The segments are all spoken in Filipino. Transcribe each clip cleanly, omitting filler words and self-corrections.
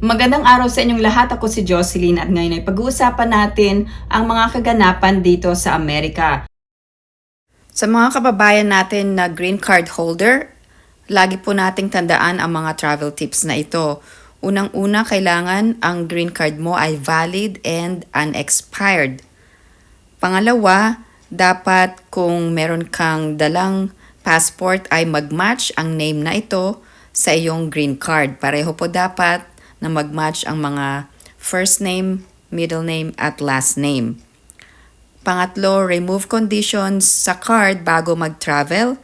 Magandang araw sa inyong lahat. Ako si Jocelyn at ngayon ay pag-uusapan natin ang mga kaganapan dito sa Amerika. Sa mga kababayan natin na green card holder, lagi po nating tandaan ang mga travel tips na ito. Unang-una, kailangan ang green card mo ay valid and unexpired. Pangalawa, dapat kung meron kang dalang passport ay mag-match ang name na ito sa iyong green card. Pareho po dapat na mag-match ang mga first name, middle name, at last name. Pangatlo, remove conditions sa card bago mag-travel.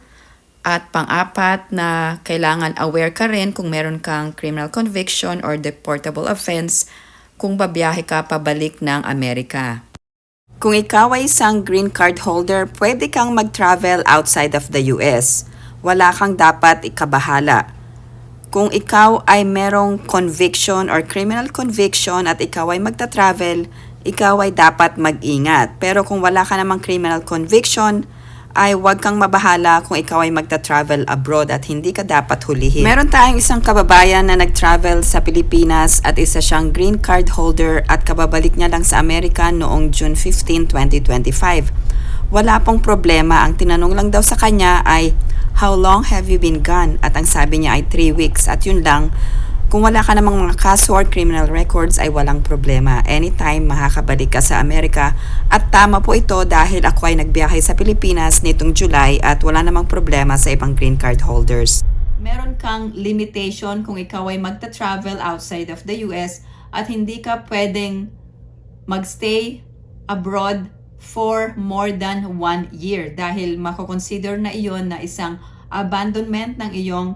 At pang-apat na kailangan aware ka rin kung meron kang criminal conviction or deportable offense kung babiyahe ka pabalik ng Amerika. Kung ikaw ay isang green card holder, pwede kang mag-travel outside of the US. Wala kang dapat ikabahala. Kung ikaw ay merong conviction or criminal conviction at ikaw ay magta-travel, ikaw ay dapat mag-ingat. Pero kung wala ka namang criminal conviction, ay huwag kang mabahala kung ikaw ay magta-travel abroad at hindi ka dapat hulihin. Meron tayong isang kababayan na nag-travel sa Pilipinas at isa siyang green card holder at kababalik niya lang sa Amerika noong June 15, 2025. Wala pong problema. Ang tinanong lang daw sa kanya ay, "How long have you been gone?" At ang sabi niya ay 3 weeks. At yun lang, kung wala ka namang mga kaso or criminal records ay walang problema. Anytime makakabalik ka sa Amerika. At tama po ito dahil ako ay nagbiyahe sa Pilipinas nitong July at wala namang problema sa ibang green card holders. Meron kang limitation kung ikaw ay magta-travel outside of the US at hindi ka pwedeng magstay abroad for more than 1 year dahil makoconsider na iyon na isang abandonment ng iyong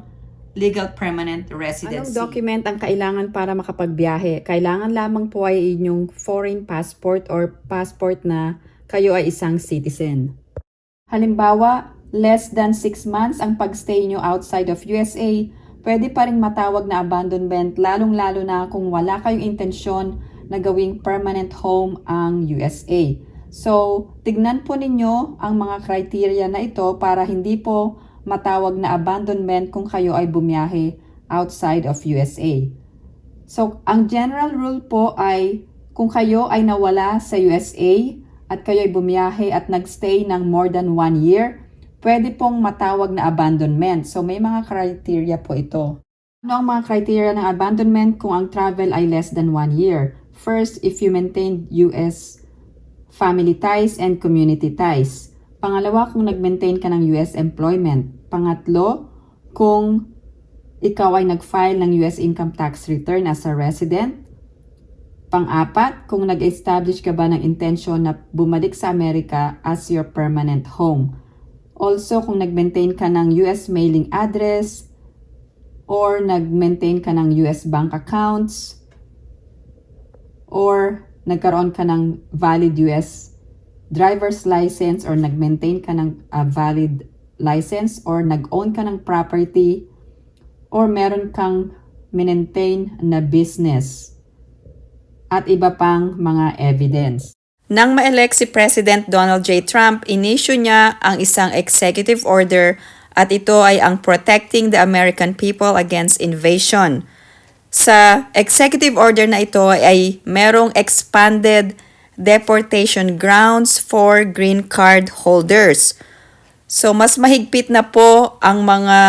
legal permanent residency. Anong document ang kailangan para makapagbiyahe? Kailangan lamang po ay inyong foreign passport or passport na kayo ay isang citizen. Halimbawa, less than 6 months ang pagstay nyo outside of USA, pwede pa rin matawag na abandonment lalong-lalo na kung wala kayong intensyon na gawing permanent home ang USA. So, tignan po ninyo ang mga criteria na ito para hindi po matawag na abandonment kung kayo ay bumiyahe outside of USA. So, ang general rule po ay kung kayo ay nawala sa USA at kayo ay bumiyahe at nagstay ng more than 1 year, pwede pong matawag na abandonment. So, may mga criteria po ito. Ano ang mga criteria ng abandonment kung ang travel ay less than 1 year? First, if you maintain US family ties and community ties. Pangalawa, kung nag-maintain ka ng US employment. Pangatlo, kung ikaw ay nag-file ng US income tax return as a resident. Pang-apat, kung nag-establish ka ba ng intensyon na bumalik sa Amerika as your permanent home. Also, kung nag-maintain ka ng US mailing address or nag-maintain ka ng US bank accounts or nagkaroon ka ng valid US driver's license or nag-maintain ka ng valid license or nag-own ka ng property or meron kang maintain na business at iba pang mga evidence. Nang ma-elect si President Donald J. Trump, inisyu niya ang isang executive order at ito ay ang Protecting the American People Against Invasion. Sa executive order na ito ay merong expanded deportation grounds for green card holders. So, mas mahigpit na po ang mga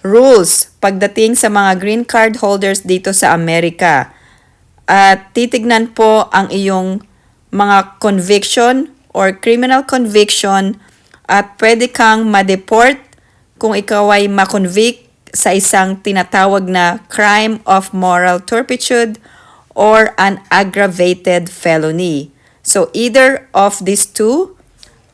rules pagdating sa mga green card holders dito sa Amerika. At titignan po ang iyong mga conviction or criminal conviction at pwede kang ma-deport kung ikaw ay ma-convict sa isang tinatawag na crime of moral turpitude or an aggravated felony. So either of these two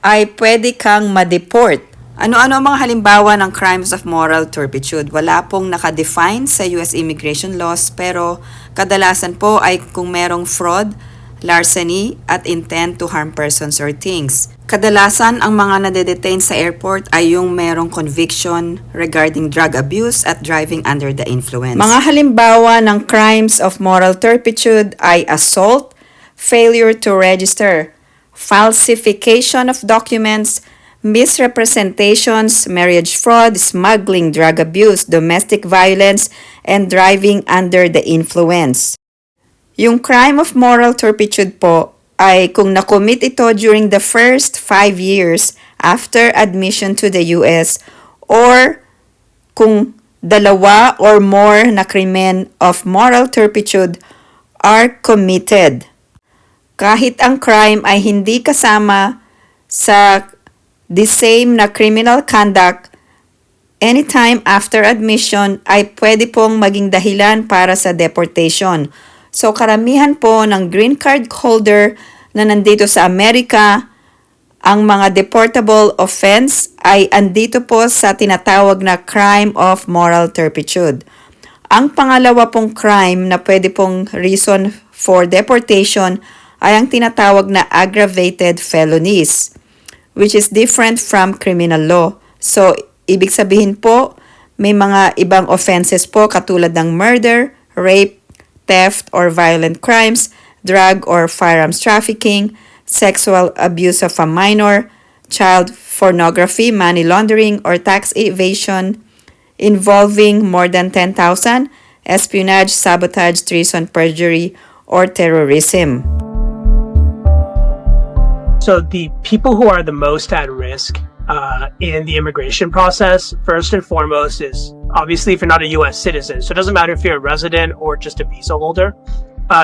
ay pwede kang ma-deport. Ano-ano ang mga halimbawa ng crimes of moral turpitude? Wala pong nakadefine sa US immigration laws pero kadalasan po ay kung merong fraud, larceny at intent to harm persons or things. Kadalasan ang mga nade-detain sa airport ay yung merong conviction regarding drug abuse at driving under the influence. Mga halimbawa ng crimes of moral turpitude ay assault, failure to register, falsification of documents, misrepresentations, marriage fraud, smuggling, drug abuse, domestic violence, and driving under the influence. Yung crime of moral turpitude po ay kung nakomit ito during the first 5 years after admission to the US or kung dalawa or more na krimen of moral turpitude are committed. Kahit ang crime ay hindi kasama sa the same na criminal conduct, anytime after admission ay pwede pong maging dahilan para sa deportation. So karamihan po ng green card holder na nandito sa Amerika, ang mga deportable offense ay andito po sa tinatawag na crime of moral turpitude. Ang pangalawa pong crime na pwede pong reason for deportation ay ang tinatawag na aggravated felonies, which is different from criminal law. So, ibig sabihin po, may mga ibang offenses po katulad ng murder, rape, theft or violent crimes, drug or firearms trafficking, sexual abuse of a minor, child pornography, money laundering, or tax evasion involving more than 10,000, espionage, sabotage, treason, perjury, or terrorism. So the people who are the most at risk in the immigration process, first and foremost, is obviously if you're not a U.S. citizen. So it doesn't matter if you're a resident or just a visa holder.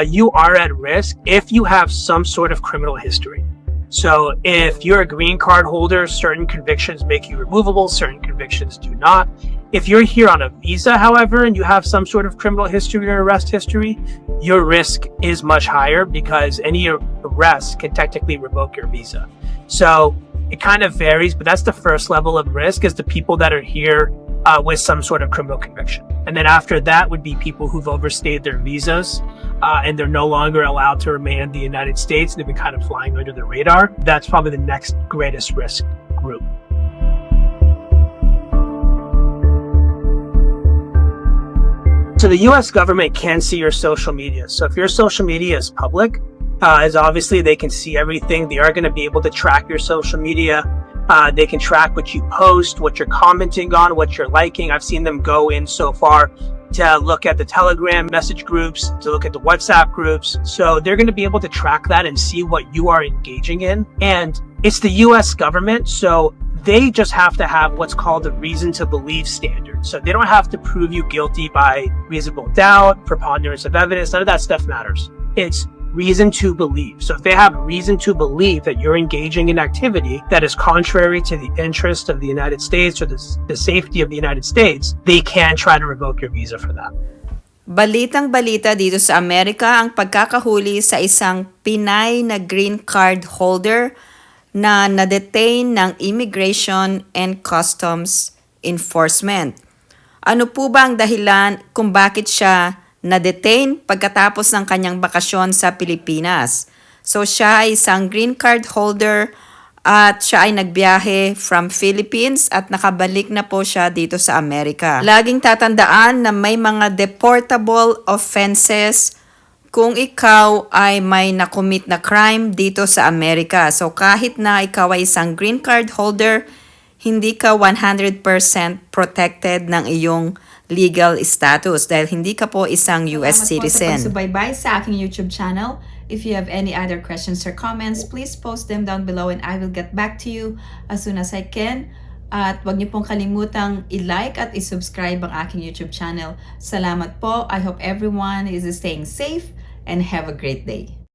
You are at risk if you have some sort of criminal history. So if you're a green card holder, certain convictions make you removable, certain convictions do not. If you're here on a visa, however, and you have some sort of criminal history or arrest history, your risk is much higher because any arrest can technically revoke your visa. So it kind of varies, but that's the first level of risk, is the people that are here with some sort of criminal conviction. And then after that would be people who've overstayed their visas and they're no longer allowed to remain in the United States. They've been kind of flying under the radar. That's probably the next greatest risk group. So the US government can see your social media. So if your social media is public, as obviously they can see everything. They are going to be able to track your social media. They can track what you post, what you're commenting on, what you're liking. I've seen them go in so far to look at the Telegram message groups, to look at the WhatsApp groups. So they're going to be able to track that and see what you are engaging in. And it's the US government, so they just have to have what's called a reason to believe standard. So they don't have to prove you guilty by reasonable doubt, preponderance of evidence. None of that stuff matters. It's reason to believe. So if they have reason to believe that you're engaging in activity that is contrary to the interest of the United States or the safety of the United States, they can try to revoke your visa for that. Balitang-balita dito sa Amerika ang pagkakahuli sa isang Pinay na green card holder na na-detain ng Immigration and Customs Enforcement. Ano po ba ang dahilan kung bakit siya na-detain pagkatapos ng kanyang bakasyon sa Pilipinas? So siya ay isang green card holder at siya ay nagbiyahe from Philippines at nakabalik na po siya dito sa Amerika. Laging tatandaan na may mga deportable offenses kung ikaw ay may nakomit na crime dito sa Amerika. So kahit na ikaw ay isang green card holder, hindi ka 100% protected ng iyong legal status dahil hindi ka po isang US citizen. Subaybay sa aking YouTube channel. If you have any other questions or comments, please post them down below and I will get back to you as soon as I can. At huwag niyo pong kalimutang i-like at i-subscribe ang aking YouTube channel. Salamat po. I hope everyone is staying safe and have a great day.